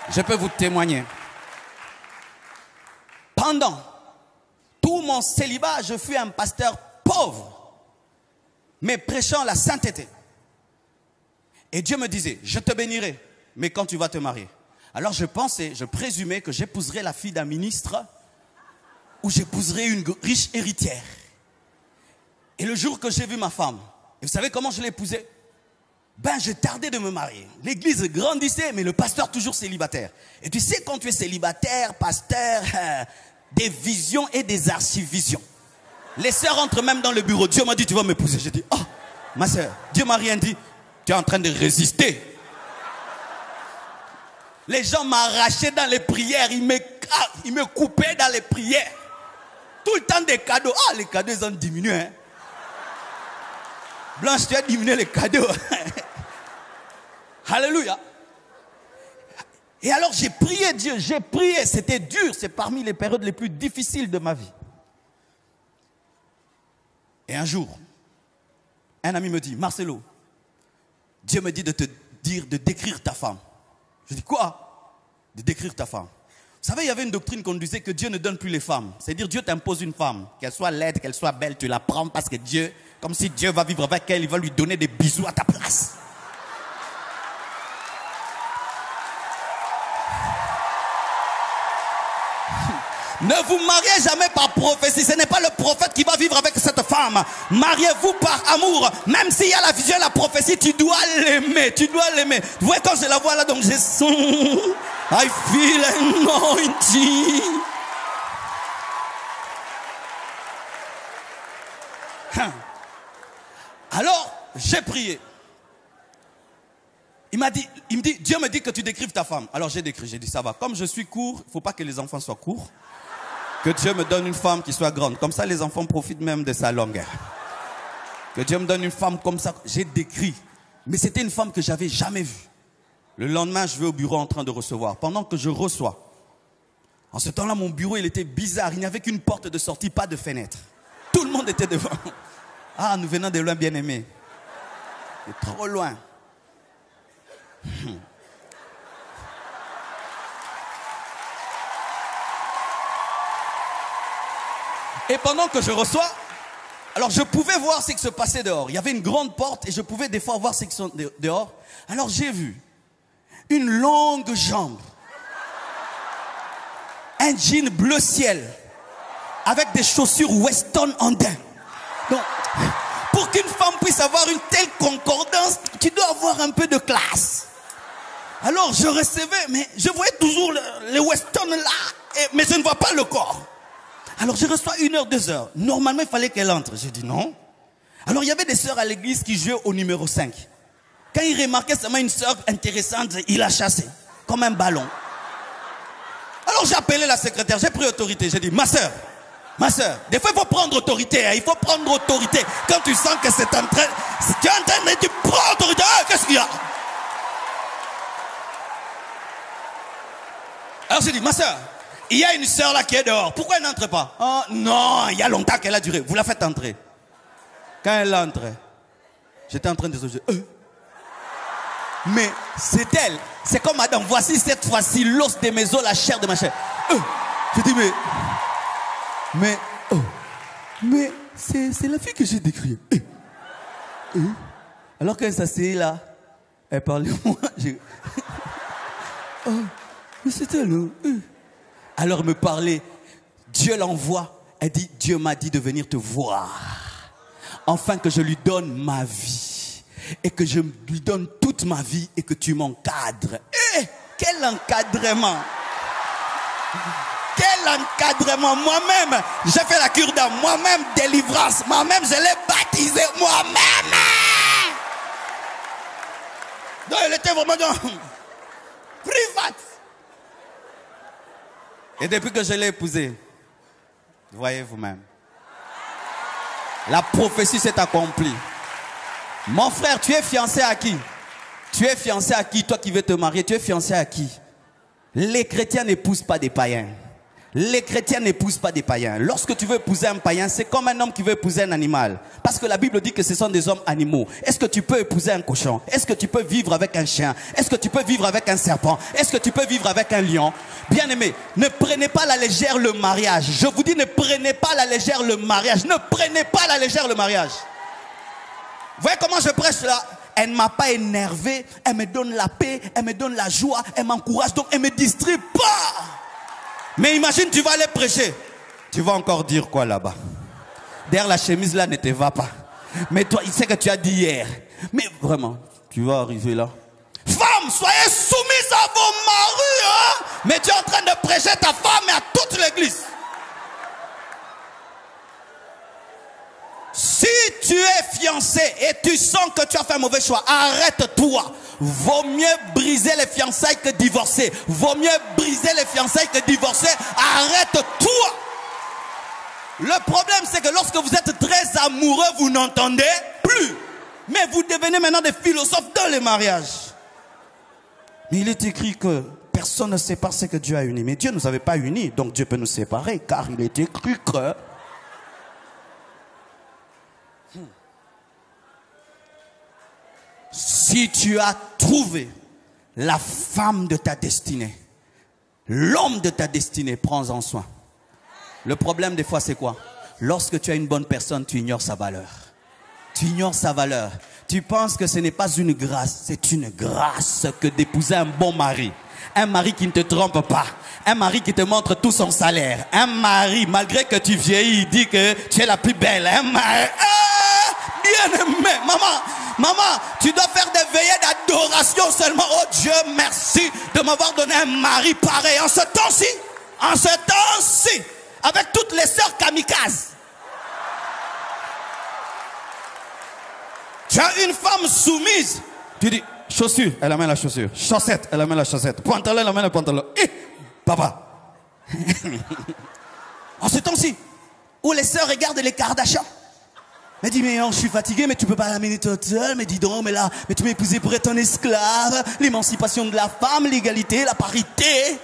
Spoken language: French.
Je peux vous témoigner. Pendant tout mon célibat, je fus un pasteur pauvre, mais prêchant la sainteté. Et Dieu me disait, je te bénirai, mais quand tu vas te marier. Alors je pensais, je présumais que j'épouserais la fille d'un ministre ou j'épouserais une riche héritière. Et le jour que j'ai vu ma femme, et vous savez comment je l'ai épousée? Ben, je tardais de me marier. L'église grandissait, mais le pasteur toujours célibataire. Et tu sais, quand tu es célibataire, pasteur, des visions et des archivisions. Les sœurs entrent même dans le bureau. Dieu m'a dit, tu vas m'épouser. J'ai dit, oh, ma sœur, Dieu m'a rien dit. Tu es en train de résister. Les gens m'arrachaient dans les prières. Ils me coupaient dans les prières. Tout le temps des cadeaux. Ah, les cadeaux, ils ont diminué. Hein. Blanche, tu as diminué les cadeaux. Alléluia. Et alors j'ai prié Dieu, j'ai prié. C'était dur. C'est parmi les périodes les plus difficiles de ma vie. Et un jour, un ami me dit, Marcelo, Dieu me dit de te dire de décrire ta femme. Je dis quoi? De décrire ta femme. Vous savez, il y avait une doctrine qu'on disait que Dieu ne donne plus les femmes. C'est-à-dire Dieu t'impose une femme, qu'elle soit laide, qu'elle soit belle, tu la prends parce que Dieu, comme si Dieu va vivre avec elle, il va lui donner des bisous à ta place. Ne vous mariez jamais par prophétie. Ce n'est pas le prophète qui va vivre avec cette femme. Mariez-vous par amour. Même s'il y a la vision et la prophétie, tu dois l'aimer. Tu dois l'aimer. Vous voyez quand je la vois là, donc je sens. I feel anointing. Alors, j'ai prié. Il me dit, Dieu me dit que tu décrives ta femme. Alors j'ai décrit, j'ai dit ça va. Comme je suis court, il ne faut pas que les enfants soient courts. Que Dieu me donne une femme qui soit grande. Comme ça, les enfants profitent même de sa longueur. Que Dieu me donne une femme comme ça. J'ai décrit. Mais c'était une femme que j'avais jamais vue. Le lendemain, je vais au bureau en train de recevoir. Pendant que je reçois, en ce temps-là, mon bureau, il était bizarre. Il n'y avait qu'une porte de sortie, pas de fenêtre. Tout le monde était devant. Ah, nous venons de loin, bien-aimés. C'est trop loin. Et pendant que je reçois, alors je pouvais voir ce qui se passait dehors. Il y avait une grande porte et je pouvais des fois voir ce qui se passait dehors. Alors j'ai vu une longue jambe, un jean bleu ciel, avec des chaussures Weston Andin. Donc, pour qu'une femme puisse avoir une telle concordance, tu dois avoir un peu de classe. Alors je recevais, mais je voyais toujours les Weston là, mais je ne vois pas le corps. Alors je reçois 1 heure, 2 heures. Normalement, il fallait qu'elle entre. J'ai dit non. Alors il y avait des sœurs à l'église qui jouaient au numéro 5. Quand il remarquait seulement une sœur intéressante, il la chassait, comme un ballon. Alors j'ai appelé la secrétaire, j'ai pris autorité. J'ai dit, ma sœur, des fois il faut prendre autorité. Hein, il faut prendre autorité. Quand tu sens que c'est en train, tu es en train de dire, prends autorité. Ah, qu'est-ce qu'il y a? Alors j'ai dit, ma sœur, il y a une sœur là qui est dehors. Pourquoi elle n'entre pas? Oh, non, il y a longtemps qu'elle a duré. Vous la faites entrer. Quand elle entre, j'étais en train de se dire, mais c'est elle. C'est comme madame, voici cette fois-ci l'os de mes os, la chair de ma chair. Je dis, mais c'est la fille que j'ai décrite. Alors qu'elle s'assied là, elle parlait moi. Oh, mais c'est elle. Alors elle me parlait, Dieu l'envoie. Elle dit, Dieu m'a dit de venir te voir, afin que je lui donne ma vie, et que je lui donne toute ma vie, et que tu m'encadres. Quel encadrement! Quel encadrement! Moi-même, j'ai fait la cure d'âme, moi-même délivrance, moi-même je l'ai baptisé, moi-même! Donc elle était vraiment dans privat. Et depuis que je l'ai épousée, voyez vous-même, la prophétie s'est accomplie. Mon frère, tu es fiancé à qui? Tu es fiancé à qui? Toi qui veux te marier, tu es fiancé à qui? Les chrétiens n'épousent pas des païens. Les chrétiens n'épousent pas des païens. Lorsque tu veux épouser un païen, c'est comme un homme qui veut épouser un animal. Parce que la Bible dit que ce sont des hommes animaux. Est-ce que tu peux épouser un cochon? Est-ce que tu peux vivre avec un chien? Est-ce que tu peux vivre avec un serpent? Est-ce que tu peux vivre avec un lion? Bien aimé, ne prenez pas à la légère le mariage. Je vous dis, ne prenez pas à la légère le mariage. Ne prenez pas à la légère le mariage. Vous voyez comment je prêche là? Elle ne m'a pas énervé, elle me donne la paix, elle me donne la joie, elle m'encourage, donc elle ne me distrait pas. Mais imagine, tu vas aller prêcher. Tu vas encore dire quoi là-bas? Derrière la chemise là ne te va pas. Mais toi, il sait que tu as dit hier. Mais vraiment, tu vas arriver là. Femmes, soyez soumises à vos maris, hein? Mais tu es en train de prêcher ta femme et à toute l'église. Si tu es fiancé et tu sens que tu as fait un mauvais choix, arrête-toi. Vaut mieux briser les fiançailles que divorcer. Vaut mieux briser les fiançailles que divorcer. Arrête-toi. Le problème, c'est que lorsque vous êtes très amoureux, vous n'entendez plus. Mais vous devenez maintenant des philosophes dans les mariages. Mais il est écrit que personne ne sépare ce que Dieu a uni. Mais Dieu ne nous avait pas unis, donc Dieu peut nous séparer, car il est écrit que... Si tu as trouvé la femme de ta destinée, l'homme de ta destinée, prends-en soin. Le problème des fois c'est quoi? Lorsque tu as une bonne personne, tu ignores sa valeur. Tu ignores sa valeur. Tu penses que ce n'est pas une grâce, c'est une grâce que d'épouser un bon mari. Un mari qui ne te trompe pas. Un mari qui te montre tout son salaire. Un mari, malgré que tu vieillis, il dit que tu es la plus belle. Un mari... bien aimé, maman, tu dois faire des veillées d'adoration seulement. Oh Dieu, merci de m'avoir donné un mari pareil. En ce temps-ci, avec toutes les sœurs kamikazes. Tu as une femme soumise. Tu dis, chaussure, elle amène la chaussure. Chaussette, elle amène la chaussette. Pantalon, elle amène le pantalon. Papa. En ce temps-ci, où les sœurs regardent les Kardashians. Mais dis, mais je suis fatigué, mais tu peux pas l'amener toute seule. Mais dis donc, mais là, mais tu m'as épousé pour être un esclave. L'émancipation de la femme, l'égalité, la parité.